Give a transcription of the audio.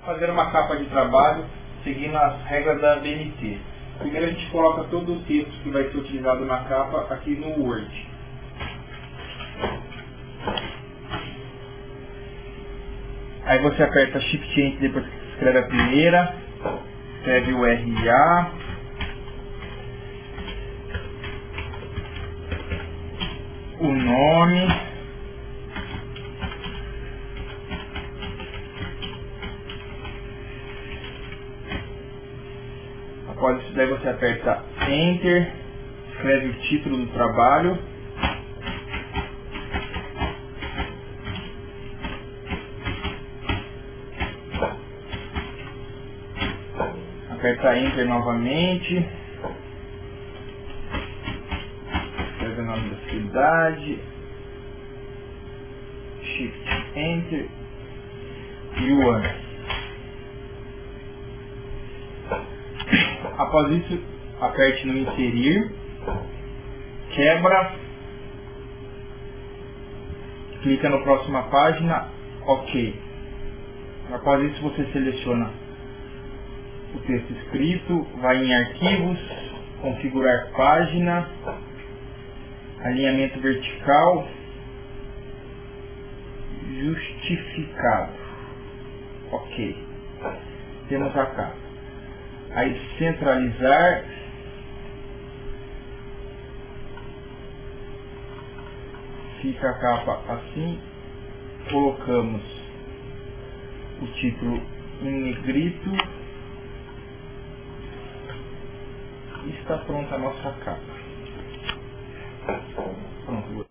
Fazer uma capa de trabalho seguindo as regras da BNT. Primeiro a gente coloca todo o texto que vai ser utilizado na capa aqui no Word. Aí você aperta Shift Enter depois que você escreve a primeira, escreve o RA, o nome, após isso daí você aperta Enter, escreve o título do trabalho, aperta Enter novamente, escreve o nome da cidade, Shift Enter e o ano. Após isso, aperte no Inserir, quebra, clica no Próxima Página, OK. Após isso você seleciona o texto escrito, vai em Arquivos, Configurar Página, Alinhamento Vertical, Justificado. OK. Temos a capa. Aí centralizar, fica a capa assim, colocamos o título em negrito e está pronta a nossa capa. Pronto.